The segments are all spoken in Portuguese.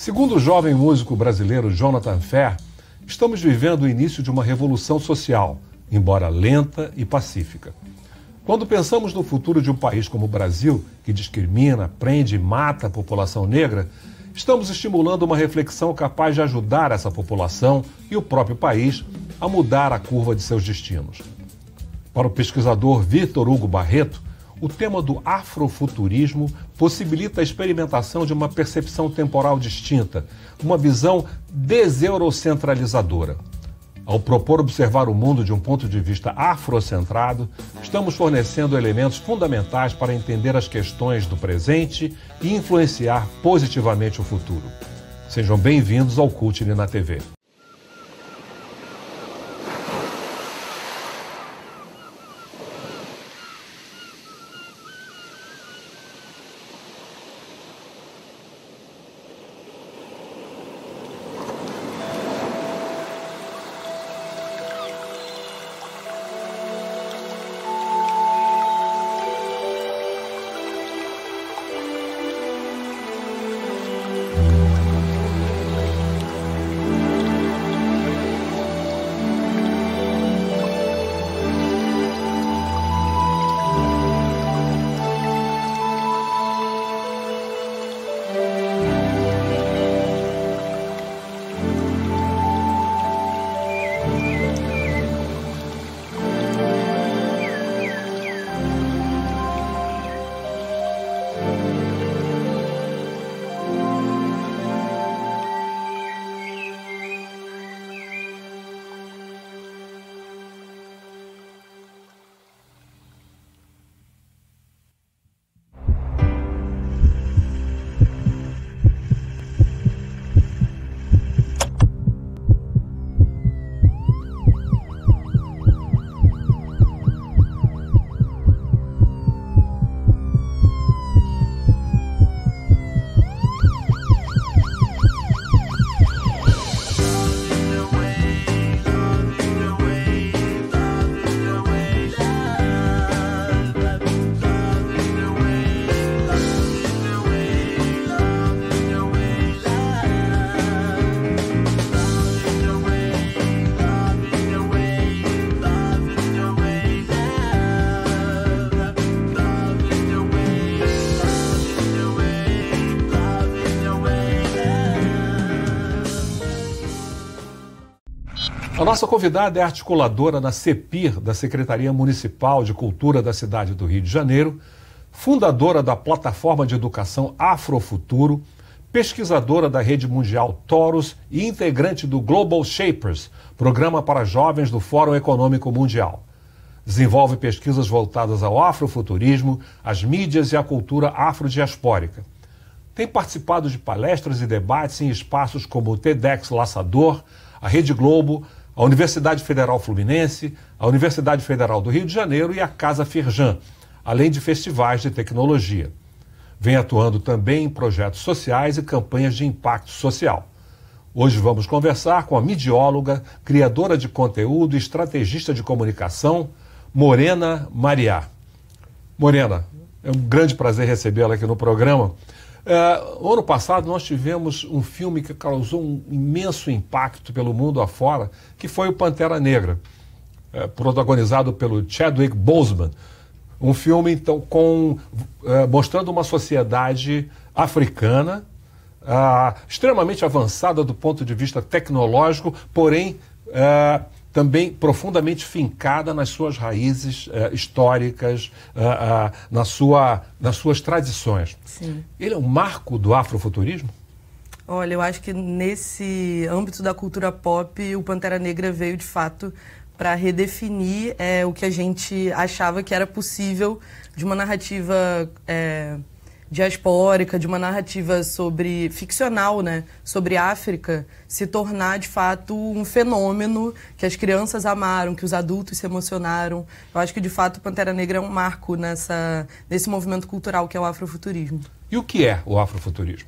Segundo o jovem músico brasileiro Jonathan Fer, estamos vivendo o início de uma revolução social, embora lenta e pacífica. Quando pensamos no futuro de um país como o Brasil, que discrimina, prende e mata a população negra, estamos estimulando uma reflexão capaz de ajudar essa população e o próprio país a mudar a curva de seus destinos. Para o pesquisador Vitor Hugo Barreto, o tema do afrofuturismo possibilita a experimentação de uma percepção temporal distinta, uma visão deseurocentralizadora. Ao propor observar o mundo de um ponto de vista afrocentrado, estamos fornecendo elementos fundamentais para entender as questões do presente e influenciar positivamente o futuro. Sejam bem-vindos ao Cultile na TV. A nossa convidada é articuladora na CEPIR, da Secretaria Municipal de Cultura da cidade do Rio de Janeiro, fundadora da Plataforma de Educação Afrofuturo, pesquisadora da Rede Mundial Toros e integrante do Global Shapers, programa para jovens do Fórum Econômico Mundial. Desenvolve pesquisas voltadas ao afrofuturismo, às mídias e à cultura afrodiaspórica. Tem participado de palestras e debates em espaços como o TEDx Laçador, a Rede Globo, a Universidade Federal Fluminense, a Universidade Federal do Rio de Janeiro e a Casa Firjan, além de festivais de tecnologia. Vem atuando também em projetos sociais e campanhas de impacto social. Hoje vamos conversar com a midióloga, criadora de conteúdo e estrategista de comunicação, Morena Mariá. Morena, é um grande prazer recebê-la aqui no programa. Ano passado nós tivemos um filme que causou um imenso impacto pelo mundo afora, que foi o Pantera Negra, protagonizado pelo Chadwick Boseman. Um filme então mostrando uma sociedade africana extremamente avançada do ponto de vista tecnológico, porém também profundamente fincada nas suas raízes históricas, nas suas tradições. Sim. Ele é um marco do afrofuturismo? Olha, eu acho que nesse âmbito da cultura pop, o Pantera Negra veio, de fato, para redefinir o que a gente achava que era possível de uma narrativa diaspórica, de uma narrativa ficcional, né, sobre África, se tornar, de fato, um fenômeno que as crianças amaram, que os adultos se emocionaram. Eu acho que, de fato, Pantera Negra é um marco nesse movimento cultural que é o afrofuturismo. E o que é o afrofuturismo?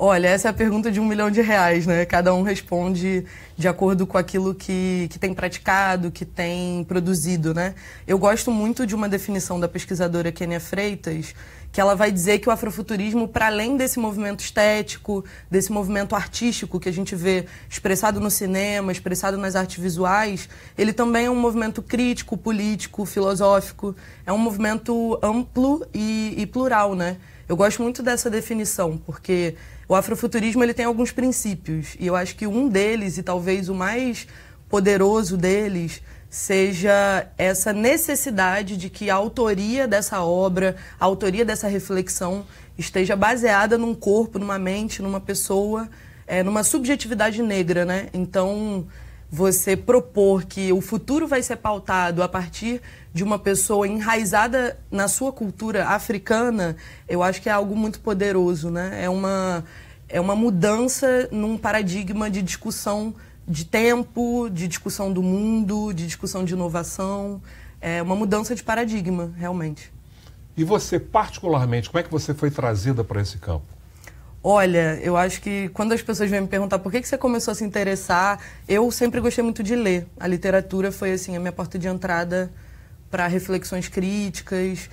Olha, essa é a pergunta de R$1 milhão, né? Cada um responde de acordo com aquilo que tem praticado, que tem produzido, né? Eu gosto muito de uma definição da pesquisadora Kênia Freitas, que ela vai dizer que o afrofuturismo, para além desse movimento estético, desse movimento artístico que a gente vê expressado no cinema, expressado nas artes visuais, ele também é um movimento crítico, político, filosófico, é um movimento amplo e plural, né? Eu gosto muito dessa definição, porque o afrofuturismo ele tem alguns princípios, e eu acho que um deles, e talvez o mais poderoso deles, seja essa necessidade de que a autoria dessa obra, a autoria dessa reflexão esteja baseada num corpo, numa mente, numa pessoa, numa subjetividade negra, né? Então, você propor que o futuro vai ser pautado a partir de uma pessoa enraizada na sua cultura africana, eu acho que é algo muito poderoso, né? É uma mudança num paradigma de discussão de tempo, de discussão do mundo, de discussão de inovação. É uma mudança de paradigma, realmente. E você, particularmente, como é que você foi trazida para esse campo? Olha, eu acho que quando as pessoas vêm me perguntar por que você começou a se interessar, eu sempre gostei muito de ler. A literatura foi, assim, a minha porta de entrada para reflexões críticas.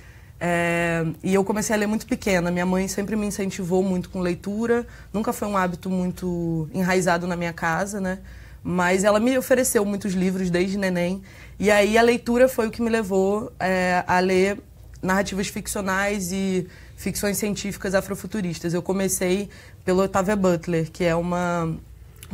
E eu comecei a ler muito pequena. Minha mãe sempre me incentivou muito com leitura. Nunca foi um hábito muito enraizado na minha casa, né? Mas ela me ofereceu muitos livros desde neném. E aí a leitura foi o que me levou a ler narrativas ficcionais e ficções científicas afrofuturistas. Eu comecei pela Octavia Butler, que é uma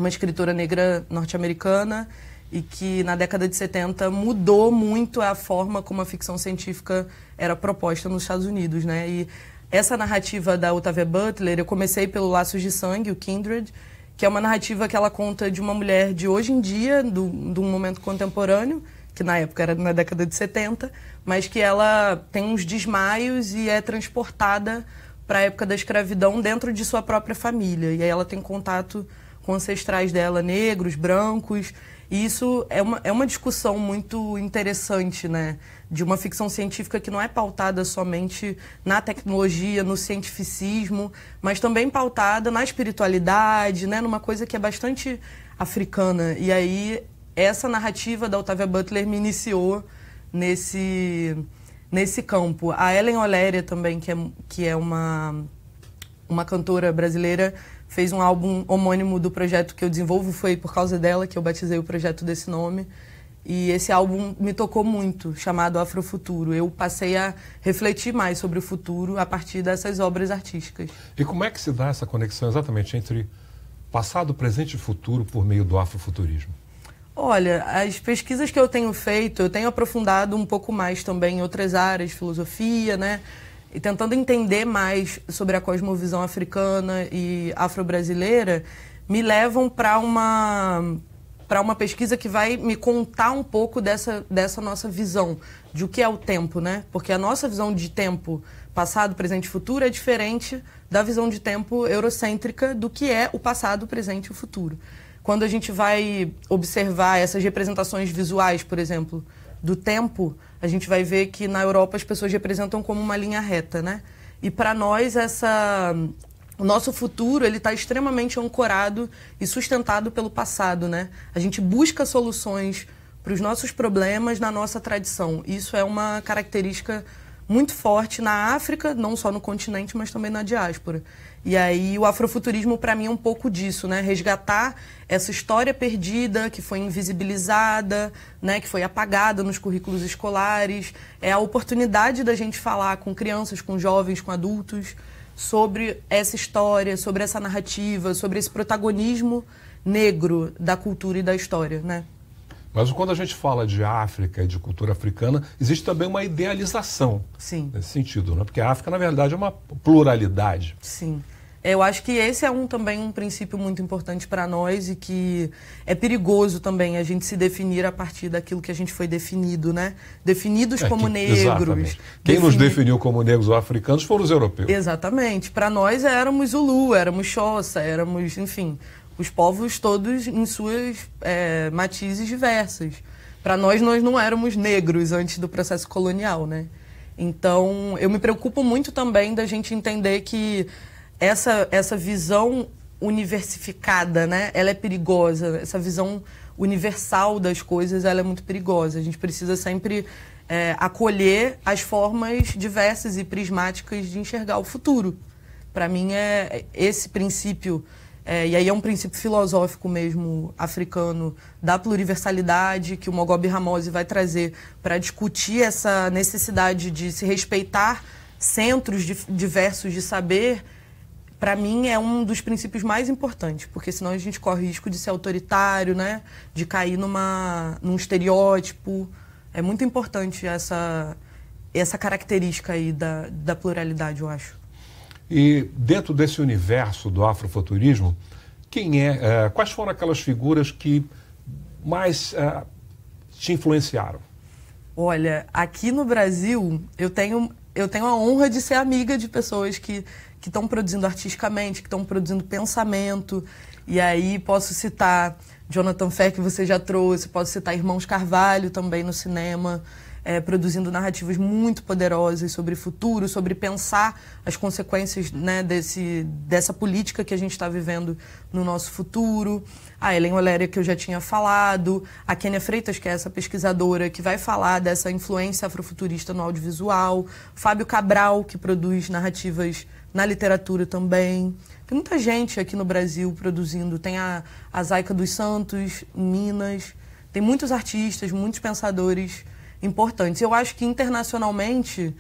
escritora negra norte-americana e que na década de 70 mudou muito a forma como a ficção científica era proposta nos Estados Unidos, né? E essa narrativa da Octavia Butler, eu comecei pelo Laços de Sangue, o Kindred, que é uma narrativa que ela conta de uma mulher de hoje em dia, de um momento contemporâneo, que na época era na década de 70, mas que ela tem uns desmaios e é transportada para a época da escravidão dentro de sua própria família. E aí ela tem contato com ancestrais dela, negros, brancos. E isso é uma discussão muito interessante, né? De uma ficção científica que não é pautada somente na tecnologia, no cientificismo, mas também pautada na espiritualidade, né? Numa coisa que é bastante africana. E aí essa narrativa da Octavia Butler me iniciou nesse campo. A Ellen Oléria também, que é uma cantora brasileira, fez um álbum homônimo do projeto que eu desenvolvo. Foi por causa dela que eu batizei o projeto desse nome. E esse álbum me tocou muito, chamado Afrofuturo. Eu passei a refletir mais sobre o futuro a partir dessas obras artísticas. E como é que se dá essa conexão exatamente entre passado, presente e futuro por meio do afrofuturismo? Olha, as pesquisas que eu tenho feito, eu tenho aprofundado um pouco mais também em outras áreas, filosofia, né? E tentando entender mais sobre a cosmovisão africana e afro-brasileira, me levam para uma pesquisa que vai me contar um pouco dessa nossa visão de o que é o tempo, né? Porque a nossa visão de tempo, passado, presente e futuro, é diferente da visão de tempo eurocêntrica do que é o passado, o presente e o futuro. Quando a gente vai observar essas representações visuais, por exemplo, do tempo, a gente vai ver que na Europa as pessoas representam como uma linha reta, né? E para nós o nosso futuro ele está extremamente ancorado e sustentado pelo passado, né? A gente busca soluções para os nossos problemas na nossa tradição. Isso é uma característica muito forte na África, não só no continente, mas também na diáspora. E aí o afrofuturismo para mim é um pouco disso, né? Resgatar essa história perdida, que foi invisibilizada, né? Que foi apagada nos currículos escolares. É a oportunidade da gente falar com crianças, com jovens, com adultos, sobre essa história, sobre essa narrativa, sobre esse protagonismo negro da cultura e da história, né? Mas quando a gente fala de África e de cultura africana, existe também uma idealização. Sim. Nesse sentido, né? Porque a África, na verdade, é uma pluralidade. Sim. Eu acho que esse é também um princípio muito importante para nós e que é perigoso também a gente se definir a partir daquilo que a gente foi definido, né? Definidos como negros. Exatamente. Quem nos definiu como negros ou africanos foram os europeus. Exatamente. Para nós éramos Zulu, éramos Xhosa, éramos, enfim, os povos todos em suas matizes diversas. Para nós não éramos negros antes do processo colonial, né? Então, eu me preocupo muito também da gente entender que essa visão universificada, né? Ela é perigosa. Essa visão universal das coisas, ela é muito perigosa. A gente precisa sempre acolher as formas diversas e prismáticas de enxergar o futuro. Para mim, é esse princípio, e aí é um princípio filosófico mesmo, africano, da pluriversalidade, que o Mogobe Ramose vai trazer para discutir essa necessidade de se respeitar centros diversos de saber. Para mim, é um dos princípios mais importantes, porque senão a gente corre o risco de ser autoritário, né? De cair num estereótipo. É muito importante essa característica aí da pluralidade, eu acho. E dentro desse universo do afrofuturismo, quais foram aquelas figuras que mais te influenciaram? Olha, aqui no Brasil, eu tenho a honra de ser amiga de pessoas que estão produzindo artisticamente, que estão produzindo pensamento. E aí posso citar Jonathan Ferr, que você já trouxe, posso citar Irmãos Carvalho também no cinema, produzindo narrativas muito poderosas sobre futuro, sobre pensar as consequências, né, dessa política que a gente está vivendo no nosso futuro. A Helen Oléria, que eu já tinha falado, a Kênia Freitas, que é essa pesquisadora que vai falar dessa influência afrofuturista no audiovisual, Fábio Cabral, que produz narrativas na literatura também. Tem muita gente aqui no Brasil produzindo. Tem a Zaica dos Santos, em Minas. Tem muitos artistas, muitos pensadores importantes. Eu acho que internacionalmente,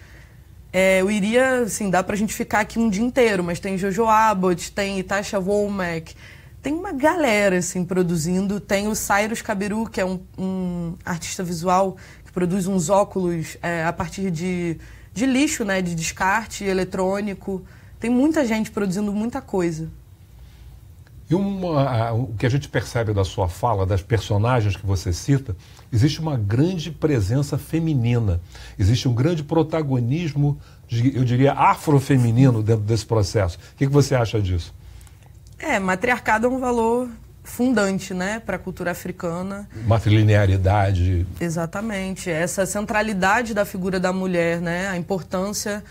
eu iria, assim, dá pra gente ficar aqui um dia inteiro, mas tem Jojo Abbott, tem Tasha Womack, tem uma galera, assim, produzindo. Tem o Cyrus Kabiru, que é um artista visual que produz uns óculos a partir de lixo, né, de descarte eletrônico. Tem muita gente produzindo muita coisa. E o que a gente percebe da sua fala, das personagens que você cita, existe uma grande presença feminina. Existe um grande protagonismo, eu diria, afrofeminino dentro desse processo. O que você acha disso? Matriarcado é um valor fundante, né, para a cultura africana. Matrilinearidade. Exatamente. Essa centralidade da figura da mulher, né, a importância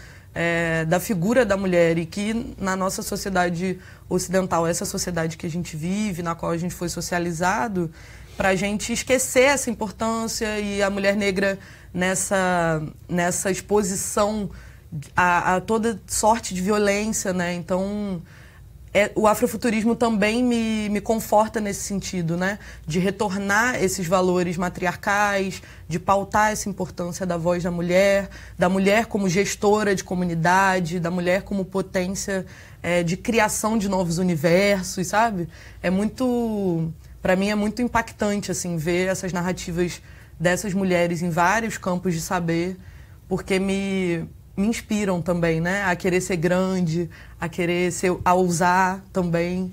da figura da mulher, e que na nossa sociedade ocidental, essa sociedade que a gente vive, na qual a gente foi socializado, para a gente esquecer essa importância, e a mulher negra nessa exposição a toda sorte de violência, né? Então, o afrofuturismo também me conforta nesse sentido, né? De retornar esses valores matriarcais, de pautar essa importância da voz da mulher como gestora de comunidade, da mulher como potência de criação de novos universos, sabe? Para mim é muito impactante, assim, ver essas narrativas dessas mulheres em vários campos de saber, porque me inspiram também, né? A querer ser grande, a ousar também.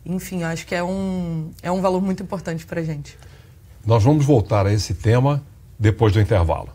Enfim, acho que é um valor muito importante para a gente. Nós vamos voltar a esse tema depois do intervalo.